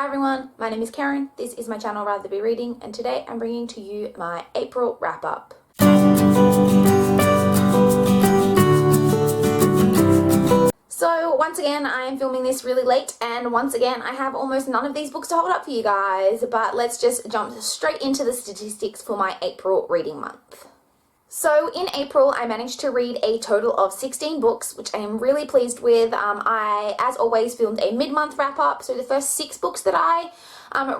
Hi everyone, my name is Karen, this is my channel RatherBeReading, and today I'm bringing to you my April wrap-up. So once again, I am filming this really late, and once again I have almost none of these books to hold up for you guys, but let's just jump straight into the statistics for my April reading month. So in April, I managed to read a total of 16 books, which I am really pleased with. I, as always, filmed a mid-month wrap-up. So the first 6 books that I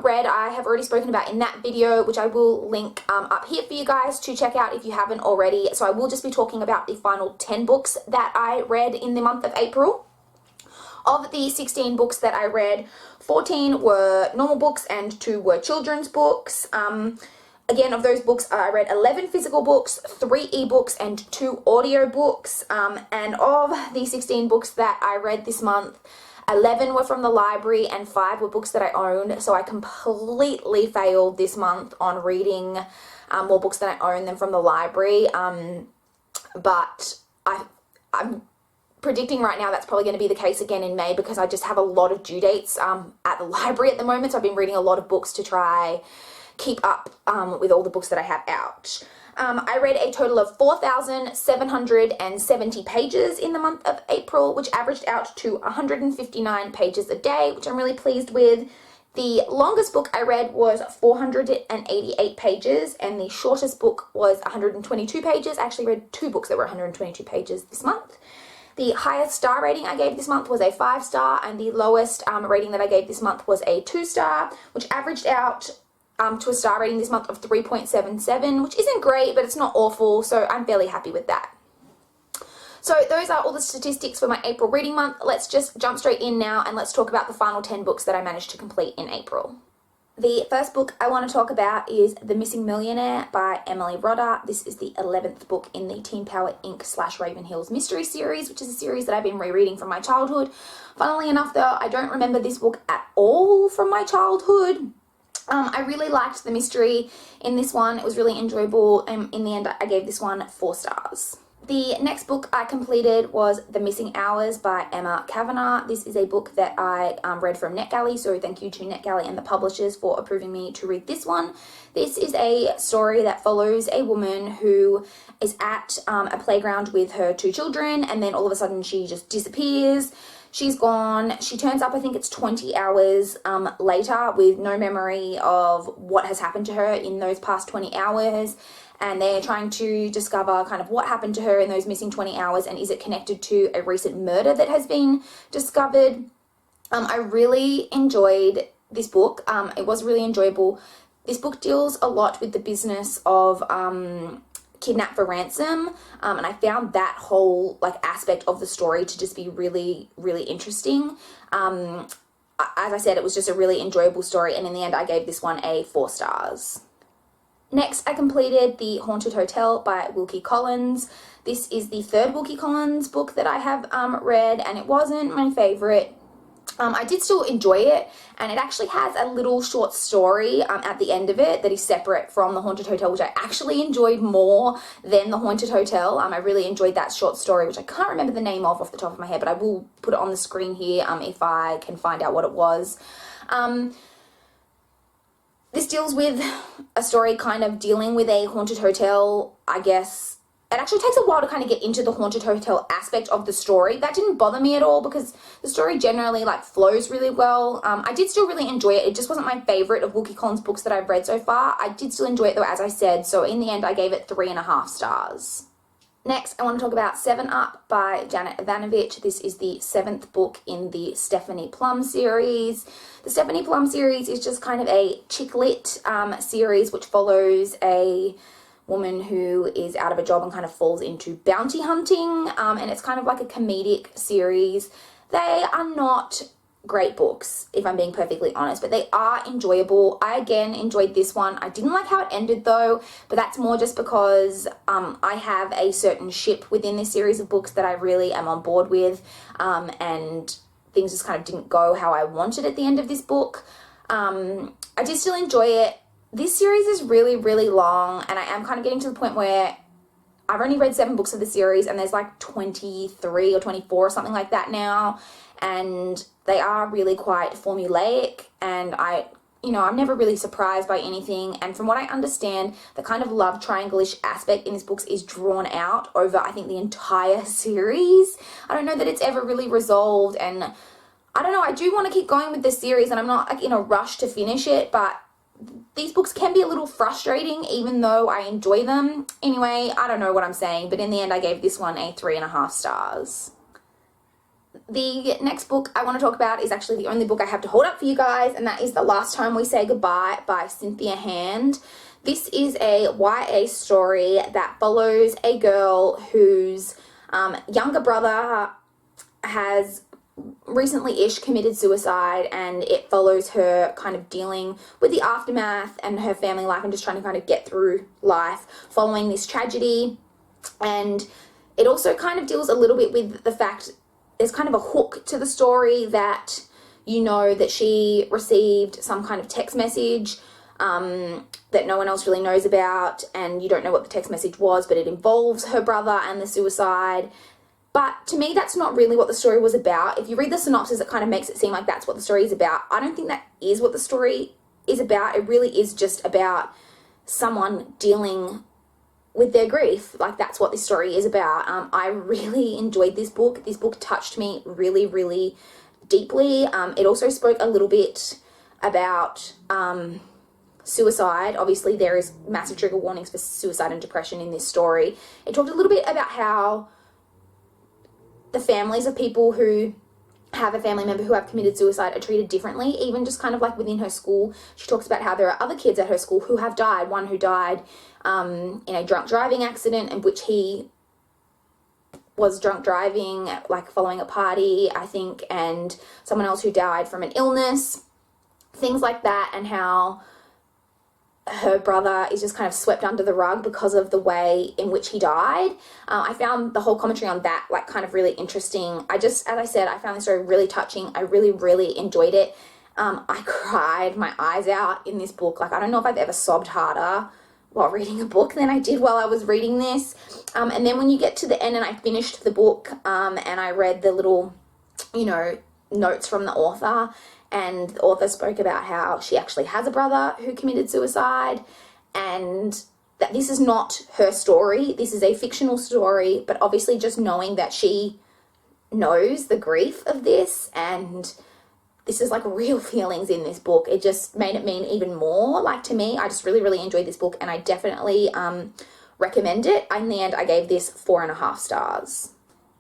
read, I have already spoken about in that video, which I will link up here for you guys to check out if you haven't already. So I will just be talking about the final 10 books that I read in the month of April. Of the 16 books that I read, 14 were normal books and 2 were children's books. Again, of those books, I read 11 physical books, 3 ebooks, and 2 audio books. And of the 16 books that I read this month, 11 were from the library and 5 were books that I owned. So I completely failed this month on reading more books than I own than from the library. But I'm predicting right now that's probably going to be the case again in May, because I just have a lot of due dates at the library at the moment. So I've been reading a lot of books to try keep up with all the books that I have out. I read a total of 4,770 pages in the month of April, which averaged out to 159 pages a day, which I'm really pleased with. The longest book I read was 488 pages, and the shortest book was 122 pages. I actually read 2 books that were 122 pages this month. The highest star rating I gave this month was a 5-star, and the lowest rating that I gave this month was a 2-star, which averaged out to a star rating this month of 3.77, which isn't great, but it's not awful, so I'm fairly happy with that. So those are all the statistics for my April reading month. Let's just jump straight in now, and let's talk about the final 10 books that I managed to complete in April. The first book I want to talk about is The Missing Millionaire by Emily Rodda. This is the 11th book in the Teen Power Inc. / Raven Hills mystery series, which is a series that I've been rereading from my childhood. Funnily enough, though, I don't remember this book at all from my childhood. I really liked the mystery in this one. It was really enjoyable, and in the end I gave this one 4 stars. The next book I completed was The Missing Hours by Emma Kavanagh. This is a book that I read from NetGalley, so thank you to NetGalley and the publishers for approving me to read this one. This is a story that follows a woman who is at a playground with her 2 children, and then all of a sudden she just disappears. She's gone. She turns up, I think it's 20 hours later, with no memory of what has happened to her in those past 20 hours. And they're trying to discover kind of what happened to her in those missing 20 hours, and is it connected to a recent murder that has been discovered. I really enjoyed this book. It was really enjoyable. This book deals a lot with the business of kidnap for ransom, and I found that whole aspect of the story to just be really, really interesting. As I said, it was just a really enjoyable story, and in the end I gave this one a 4 stars. Next, I completed The Haunted Hotel by Wilkie Collins. This is the 3rd Wilkie Collins book that I have read, and it wasn't my favorite. I did still enjoy it, and it actually has a little short story at the end of it that is separate from The Haunted Hotel, which I actually enjoyed more than The Haunted Hotel. I really enjoyed that short story, which I can't remember the name of off the top of my head, but I will put it on the screen here if I can find out what it was. This deals with a story kind of dealing with a haunted hotel, I guess. It actually takes a while to kind of get into the haunted hotel aspect of the story. That didn't bother me at all, because the story generally flows really well. I did still really enjoy it. It just wasn't my favorite of Wilkie Collins books that I've read so far. I did still enjoy it though, as I said. So in the end, I gave it 3.5 stars. Next, I want to talk about 7 Up by Janet Evanovich. This is the 7th book in the Stephanie Plum series. The Stephanie Plum series is just kind of a chick lit series which follows a woman who is out of a job and kind of falls into bounty hunting, and it's kind of like a comedic series. They are not great books, if I'm being perfectly honest, but they are enjoyable. I again enjoyed this one. I didn't like how it ended though, but that's more just because I have a certain ship within this series of books that I really am on board with, and things just kind of didn't go how I wanted at the end of this book. I did still enjoy it. This series is really, really long, and I am kind of getting to the point where I've only read 7 books of the series, and there's 23 or 24 or something like that now. and they are really quite formulaic, and I'm never really surprised by anything. And from what I understand, the kind of love triangle-ish aspect in this book is drawn out over, I think, the entire series. I don't know that it's ever really resolved, and I don't know, I do want to keep going with this series, and I'm not like in a rush to finish it, but these books can be a little frustrating even though I enjoy them. Anyway, I don't know what I'm saying, but in the end I gave this one a 3.5 stars. The next book I want to talk about is actually the only book I have to hold up for you guys, and that is The Last Time We Say Goodbye by Cynthia Hand. This is a YA story that follows a girl whose younger brother has recently-ish committed suicide, and it follows her kind of dealing with the aftermath and her family life and just trying to kind of get through life following this tragedy. And it also kind of deals a little bit with the fact there's kind of a hook to the story that that she received some kind of text message that no one else really knows about, and you don't know what the text message was, but it involves her brother and the suicide. But to me, that's not really what the story was about. If you read the synopsis, it kind of makes it seem like that's what the story is about. I don't think that is what the story is about. It really is just about someone dealing with their grief. Like, that's what this story is about. I really enjoyed this book. This book touched me really, really deeply. It also spoke a little bit about suicide. Obviously, there is massive trigger warnings for suicide and depression in this story. It talked a little bit about how the families of people who have a family member who have committed suicide are treated differently, even just kind of like within her school. She talks about how there are other kids at her school who have died. One who died in a drunk driving accident in which he was drunk driving, like following a party, I think, and someone else who died from an illness, things like that, and how her brother is just kind of swept under the rug because of the way in which he died. I found the whole commentary on that like kind of really interesting. As I said, I found this story really touching. I really, really enjoyed it. I cried my eyes out in this book. Like, I don't know if I've ever sobbed harder while reading a book than I did while I was reading this. And then when you get to the end and I finished the book and I read the little, notes from the author, and the author spoke about how she actually has a brother who committed suicide, and that this is not her story. This is a fictional story, but obviously just knowing that she knows the grief of this, and this is like real feelings in this book. It just made it mean even more. Like, to me, I just really, really enjoyed this book, and I definitely recommend it. In the end, I gave this 4.5 stars.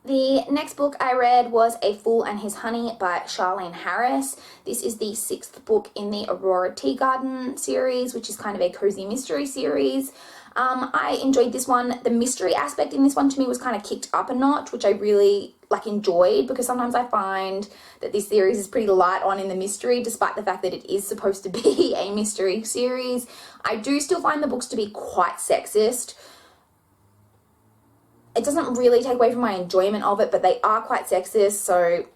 The next book I read was A Fool and His Honey by Charlene Harris. This is the 6th book in the Aurora Teagarden series, which is kind of a cozy mystery series. I enjoyed this one. The mystery aspect in this one to me was kind of kicked up a notch, which I really enjoyed, because sometimes I find that this series is pretty light on in the mystery, despite the fact that it is supposed to be a mystery series. I do still find the books to be quite sexist. It doesn't really take away from my enjoyment of it, but they are quite sexist, so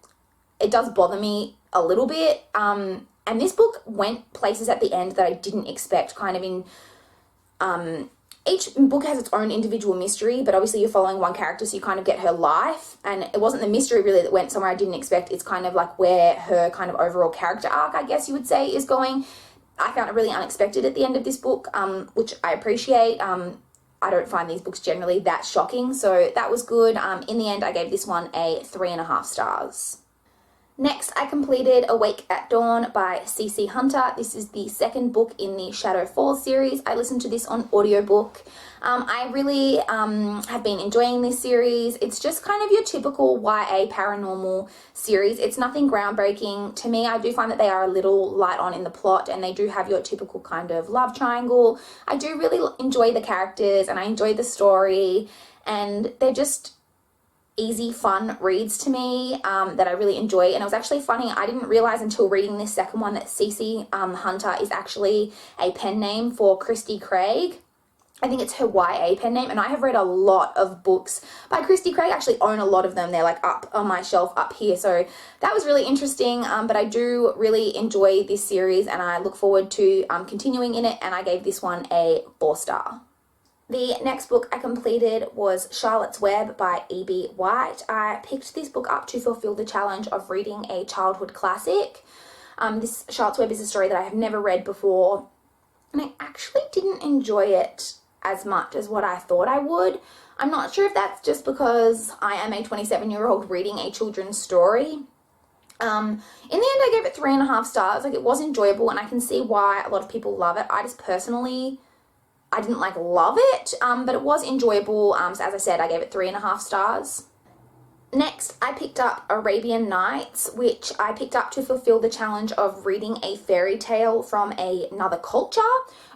it does bother me a little bit. And this book went places at the end that I didn't expect, kind of in... Each book has its own individual mystery, but obviously you're following one character, so you kind of get her life. And it wasn't the mystery really that went somewhere I didn't expect. It's kind of like where her kind of overall character arc, I guess you would say, is going. I found it really unexpected at the end of this book, which I appreciate. I don't find these books generally that shocking, so that was good. In the end, I gave this one a 3.5 stars. Next, I completed Awake at Dawn by C.C. Hunter. This is the 2nd book in the Shadow Falls series. I listened to this on audiobook. I really have been enjoying this series. It's just kind of your typical YA paranormal series. It's nothing groundbreaking. To me, I do find that they are a little light on in the plot, and they do have your typical kind of love triangle. I do really enjoy the characters, and I enjoy the story, and they're just easy, fun reads to me that I really enjoy. And it was actually funny, I didn't realize until reading this second one that C.C. Hunter is actually a pen name for Christy Craig. I think it's her YA pen name, and I have read a lot of books by Christy Craig. I actually own a lot of them. They're like up on my shelf up here, so that was really interesting. But I do really enjoy this series, and I look forward to continuing in it, and I gave this one a 4 star. The next book I completed was Charlotte's Web by E.B. White. I picked this book up to fulfill the challenge of reading a childhood classic. This Charlotte's Web is a story that I have never read before, and I actually didn't enjoy it as much as what I thought I would. I'm not sure if that's just because I am a 27-year-old reading a children's story. In the end, I gave it 3.5 stars. Like, it was enjoyable, and I can see why a lot of people love it. I just personally, I didn't love it, but it was enjoyable. So as I said, I gave it 3.5 stars. Next, I picked up Arabian Nights, which I picked up to fulfill the challenge of reading a fairy tale from another culture.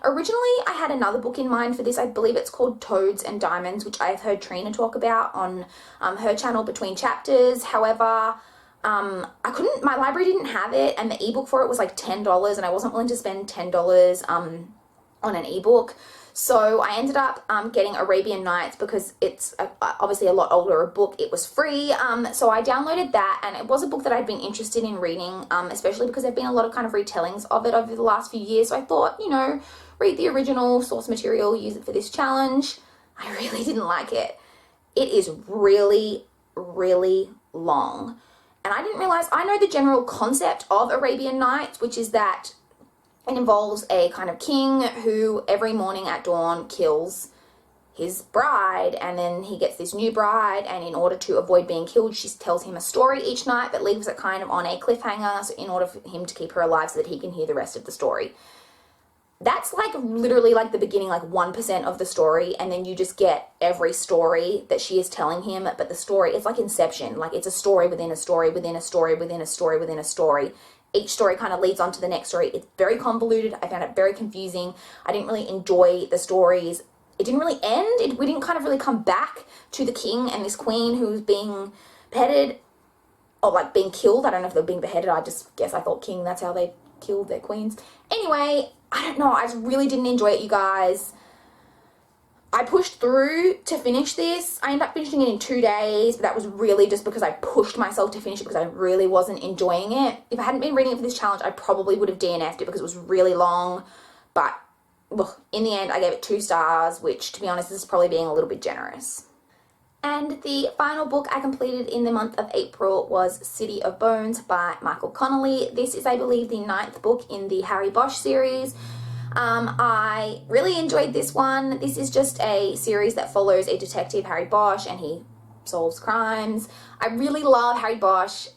Originally, I had another book in mind for this. I believe it's called Toads and Diamonds, which I've heard Trina talk about on her channel Between Chapters. However, my library didn't have it, and the ebook for it was like $10, and I wasn't willing to spend $10 on an ebook. So I ended up getting Arabian Nights because it's obviously a lot older a book. It was free, so I downloaded that, and it was a book that I'd been interested in reading, especially because there have been a lot of kind of retellings of it over the last few years. So I thought, you know, read the original source material, use it for this challenge. I really didn't like it. It is really, really long. And I didn't realize, I know the general concept of Arabian Nights, which is that it involves a kind of king who every morning at dawn kills his bride, and then he gets this new bride, and in order to avoid being killed, she tells him a story each night that leaves it kind of on a cliffhanger, so in order for him to keep her alive so that he can hear the rest of the story. That's like literally like the beginning, like 1% of the story, and then you just get every story that she is telling him, but the story, it's like Inception, like it's a story within a story within a story within a story within a story. Each story kind of leads on to the next story. It's very convoluted. I found it very confusing. I didn't really enjoy the stories. It didn't really end. We didn't kind of really come back to the king and this queen who's being beheaded, or like being killed. I don't know if they're being beheaded. I just guess I thought king, that's how they killed their queens. Anyway, I don't know. I just really didn't enjoy it, you guys. I pushed through to finish this. I ended up finishing it in 2 days, but that was really just because I pushed myself to finish it because I really wasn't enjoying it. If I hadn't been reading it for this challenge, I probably would have DNF'd it because it was really long. But look, in the end, I gave it 2 stars, which, to be honest, is probably being a little bit generous. And the final book I completed in the month of April was City of Bones by Michael Connolly. This is, I believe, the 9th book in the Harry Bosch series. I really enjoyed this one. This is just a series that follows a detective, Harry Bosch, and he solves crimes. I really love Harry Bosch.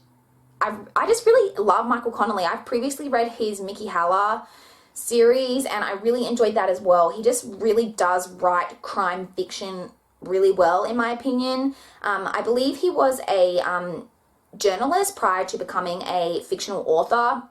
I just really love Michael Connolly. I've previously read his Mickey Haller series, and I really enjoyed that as well. He just really does write crime fiction really well, in my opinion. I believe he was a journalist prior to becoming a fictional author.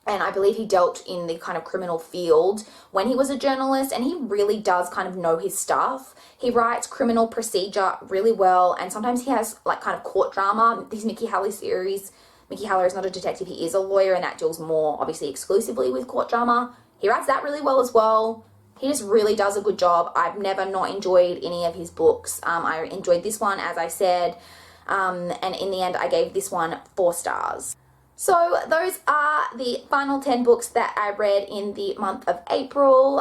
And I believe he dealt in the kind of criminal field when he was a journalist, and he really does kind of know his stuff. He writes criminal procedure really well, and sometimes he has like kind of court drama. This Mickey Haller series, Mickey Haller is not a detective, he is a lawyer, and that deals more obviously exclusively with court drama. He writes that really well as well. He just really does a good job. I've never not enjoyed any of his books. I enjoyed this one, as I said, and in the end I gave this one 4 stars. So those are the final 10 books that I read in the month of April.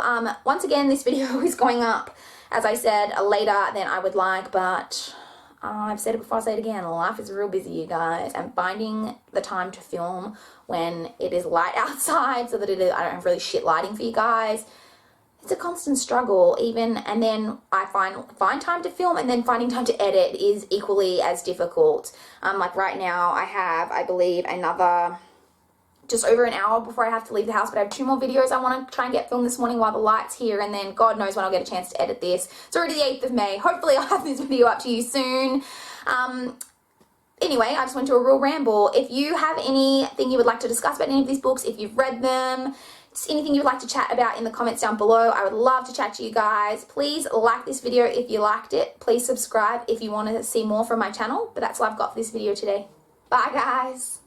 Once again, this video is going up, as I said, later than I would like, but I've said it before, I'll say it again, life is real busy, you guys, and finding the time to film when it is light outside so that I don't have really shit lighting for you guys, it's a constant struggle. And then I find time to film, and then finding time to edit is equally as difficult. Like right now I have, I believe, another just over an hour before I have to leave the house, but I have 2 more videos I want to try and get filmed this morning while the light's here, and then God knows when I'll get a chance to edit this. It's already the 8th of May. Hopefully I'll have this video up to you soon. Anyway, I just went to a real ramble. If you have anything you would like to discuss about any of these books, if you've read them, just anything you would like to chat about in the comments down below, I would love to chat to you guys. Please like this video if you liked it. Please subscribe if you want to see more from my channel. But that's all I've got for this video today. Bye, guys.